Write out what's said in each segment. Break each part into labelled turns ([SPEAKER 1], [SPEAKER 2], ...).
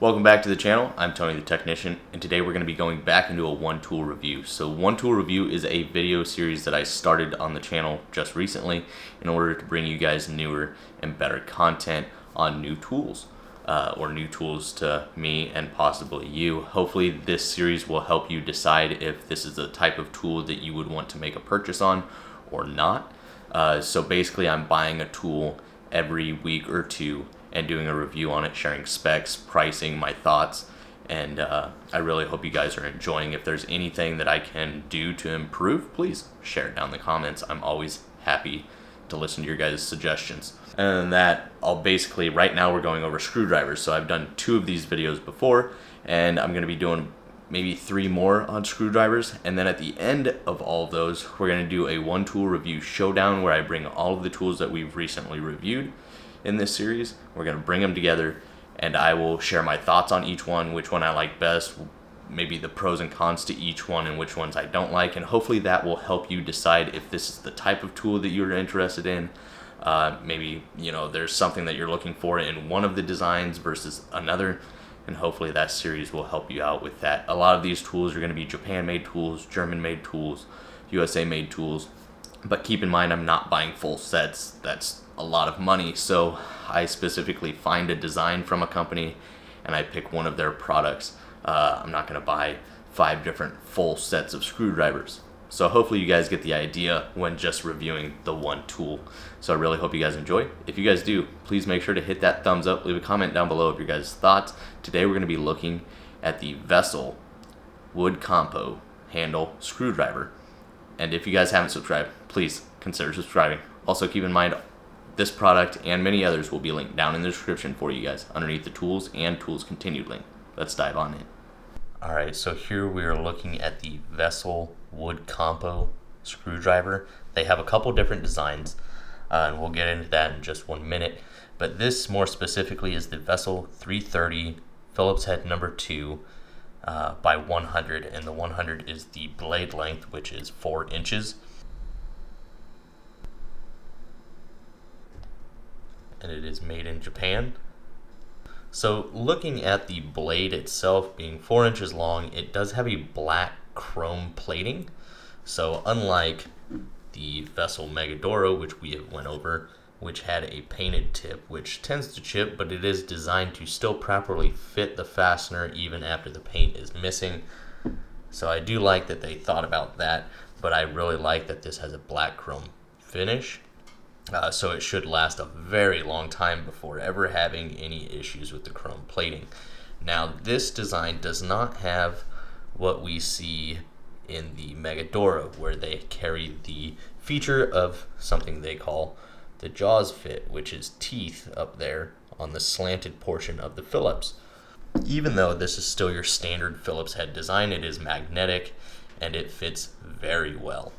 [SPEAKER 1] Welcome back to the channel. I'm Tony the Technician, and today we're going to be going back into a one tool review. So one tool review is a video series that I started on the channel just recently in order to bring you guys newer and better content on new tools, or new tools to me and possibly you. Hopefully this series will help you decide if this is the type of tool that you would want to make a purchase on or not. So basically I'm buying a tool every week or two and doing a review on it, sharing specs, pricing, my thoughts, and I really hope you guys are enjoying. If there's anything that I can do to improve, please share it down in the comments. I'm always happy to listen to your guys' suggestions. And that, right now we're going over screwdrivers. So I've done 2 of these videos before, and I'm gonna be doing maybe 3 more on screwdrivers. And then at the end of all of those, we're gonna do a one tool review showdown where I bring all of the tools that we've recently reviewed in this series. We're going to bring them together and I will share my thoughts on each one, which one I like best, maybe the pros and cons to each one and which ones I don't like, and hopefully that will help you decide if this is the type of tool that you're interested in. Maybe there's something that you're looking for in one of the designs versus another, and hopefully that series will help you out with that. A lot of these tools are going to be Japan made tools, German made tools, USA made tools, but keep in mind I'm not buying full sets. That's a lot of money, so I specifically find a design from a company and I pick one of their products. I'm not going to buy 5 different full sets of screwdrivers. So hopefully you guys get the idea when just reviewing the one tool. So I really hope you guys enjoy. If you guys do, please make sure to hit that thumbs up, leave a comment down below of your guys' thoughts. Today we're going to be looking at the Vessel Wood Compo Handle Screwdriver. And if you guys haven't subscribed, please consider subscribing. Also keep in mind, this product and many others will be linked down in the description for you guys underneath the tools and tools continued link. Let's dive on in. Alright, so here we are looking at the Vessel Wood Compo Screwdriver. They have a couple different designs, and we'll get into that in just 1 minute. But this more specifically is the Vessel 330 Phillips head number 2 by 100, and the 100 is the blade length, which is 4 inches. And it is made in Japan. So looking at the blade itself being 4 inches long, it does have a black chrome plating. So unlike the Vessel Megadoro, which we went over, which had a painted tip, which tends to chip, but it is designed to still properly fit the fastener even after the paint is missing. So I do like that they thought about that, but I really like that this has a black chrome finish. So it should last a very long time before ever having any issues with the chrome plating. Now this design does not have what we see in the Megadoro, where they carry the feature of something they call the jaws fit, which is teeth up there on the slanted portion of the Phillips. Even though this is still your standard Phillips head design, it is magnetic and it fits very well.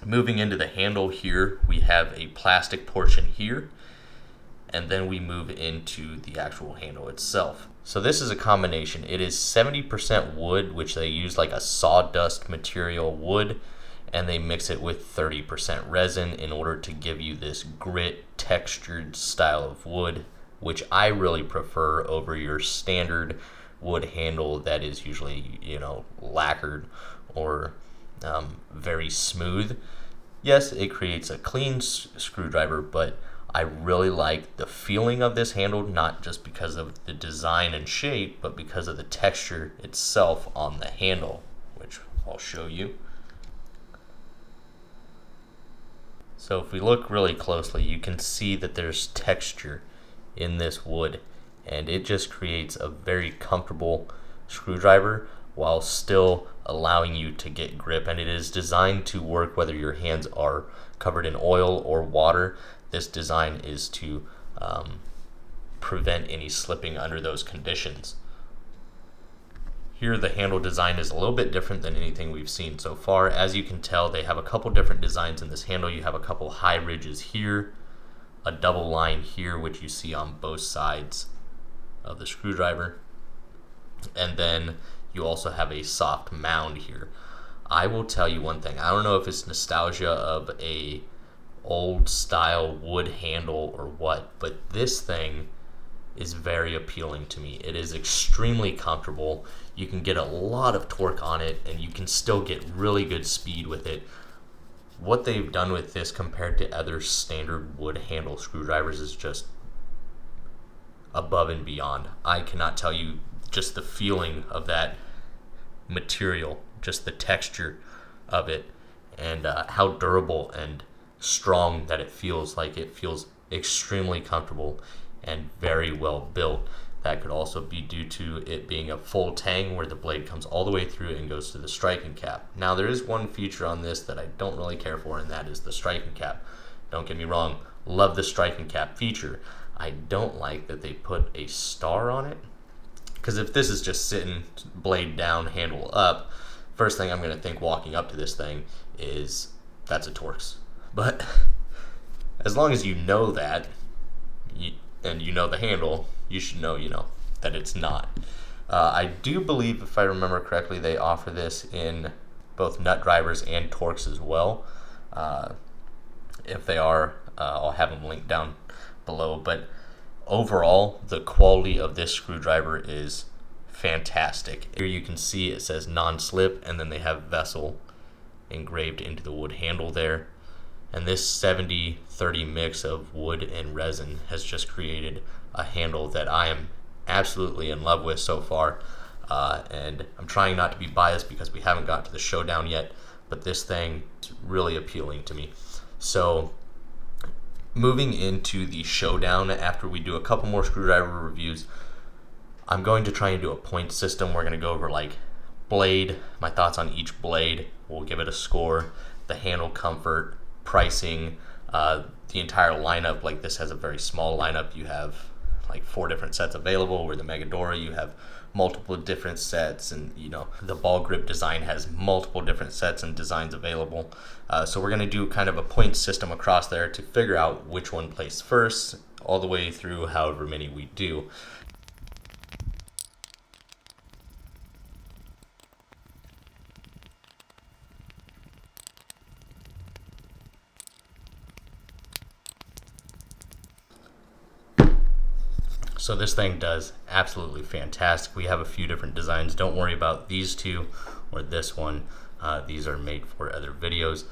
[SPEAKER 1] Moving into the handle here, we have a plastic portion here, and then we move into the actual handle itself. So this is a combination. It is 70% wood, which they use like a sawdust material wood, and they mix it with 30% resin in order to give you this grit textured style of wood, which I really prefer over your standard wood handle that is usually, lacquered or very smooth. Yes, it creates a clean screwdriver, but I really like the feeling of this handle, not just because of the design and shape, but because of the texture itself on the handle, which I'll show you. So if we look really closely, you can see that there's texture in this wood, and it just creates a very comfortable screwdriver while still allowing you to get grip, and it is designed to work whether your hands are covered in oil or water. This design is to prevent any slipping under those conditions. Here the handle design is a little bit different than anything we've seen so far. As you can tell, they have a couple different designs in this handle. You have a couple high ridges here, a double line here, which you see on both sides of the screwdriver, and then you also have a soft mound here. I will tell you one thing. I don't know if it's nostalgia of a old style wood handle or what, but this thing is very appealing to me. It is extremely comfortable. You can get a lot of torque on it, and you can still get really good speed with it. What they've done with this compared to other standard wood handle screwdrivers is just above and beyond. I cannot tell you just the feeling of that material, just the texture of it, and how durable and strong that it feels. Like, it feels extremely comfortable and very well built. That could also be due to it being a full tang where the blade comes all the way through and goes to the striking cap. Now, there is one feature on this that I don't really care for, and that is the striking cap. Don't get me wrong, love the striking cap feature. I don't like that they put a star on it, because if this is just sitting blade down, handle up, first thing I'm going to think walking up to this thing is that's a Torx. But as long as you know that, and you know the handle, you should know, that it's not. I do believe, if I remember correctly, they offer this in both nut drivers and Torx as well. If they are, I'll have them linked down below. But overall, the quality of this screwdriver is fantastic. Here you can see it says non-slip, and then they have Vessel engraved into the wood handle there. And this 70-30 mix of wood and resin has just created a handle that I am absolutely in love with so far. And I'm trying not to be biased because we haven't got to the showdown yet, but this thing is really appealing to me. So moving into the showdown, after we do a couple more screwdriver reviews, I'm going to try and do a point system. We're going to go over like blade, my thoughts on each blade. We'll give it a score, the handle comfort, pricing, the entire lineup. Like, this has a very small lineup. You have like 4 different sets available, where the Megadora you have multiple different sets, and the ball grip design has multiple different sets and designs available. So we're going to do kind of a point system across there to figure out which one placed first, all the way through however many we do. So this thing does absolutely fantastic. We have a few different designs. Don't worry about these two or this one. These are made for other videos.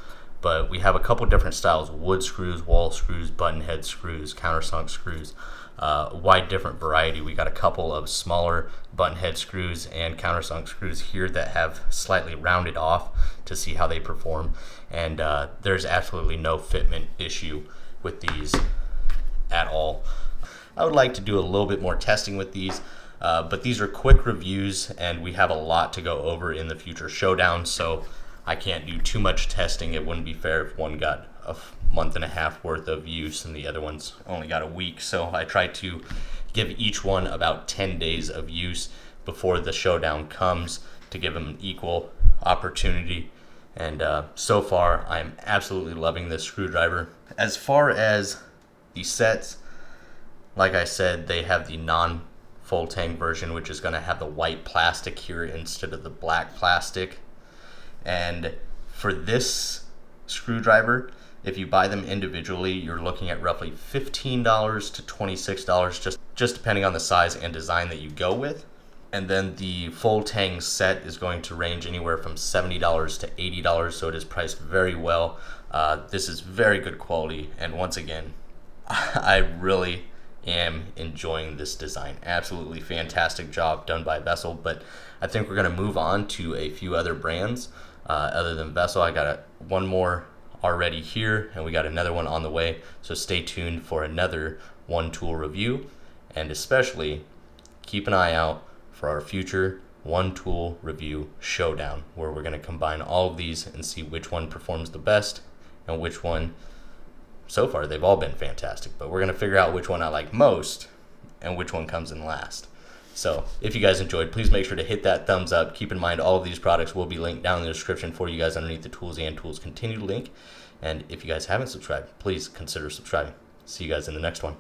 [SPEAKER 1] But we have a couple different styles: wood screws, wall screws, button head screws, countersunk screws. Wide different variety. We got a couple of smaller button head screws and countersunk screws here that have slightly rounded off to see how they perform. And there's absolutely no fitment issue with these at all. I would like to do a little bit more testing with these, but these are quick reviews, and we have a lot to go over in the future showdown, so I can't do too much testing. It wouldn't be fair if one got a month and a half worth of use and the other one's only got a week. So I try to give each one about 10 days of use before the showdown comes, to give them an equal opportunity. And so far, I'm absolutely loving this screwdriver. As far as the sets, like I said, they have the non-full tang version, which is going to have the white plastic here instead of the black plastic. And for this screwdriver, if you buy them individually, you're looking at roughly $15 to $26, just depending on the size and design that you go with. And then the full tang set is going to range anywhere from $70 to $80, so it is priced very well. This is very good quality, and once again, I really am enjoying this design. Absolutely fantastic job done by Vessel. But I think we're going to move on to a few other brands other than Vessel. I got one more already here, and we got another one on the way, so stay tuned for another one tool review, and especially keep an eye out for our future one tool review showdown, where we're going to combine all of these and see which one performs the best and which one. So far, they've all been fantastic, but we're going to figure out which one I like most and which one comes in last. So if you guys enjoyed, please make sure to hit that thumbs up. Keep in mind, all of these products will be linked down in the description for you guys underneath the Tools and Tools Continue link. And if you guys haven't subscribed, please consider subscribing. See you guys in the next one.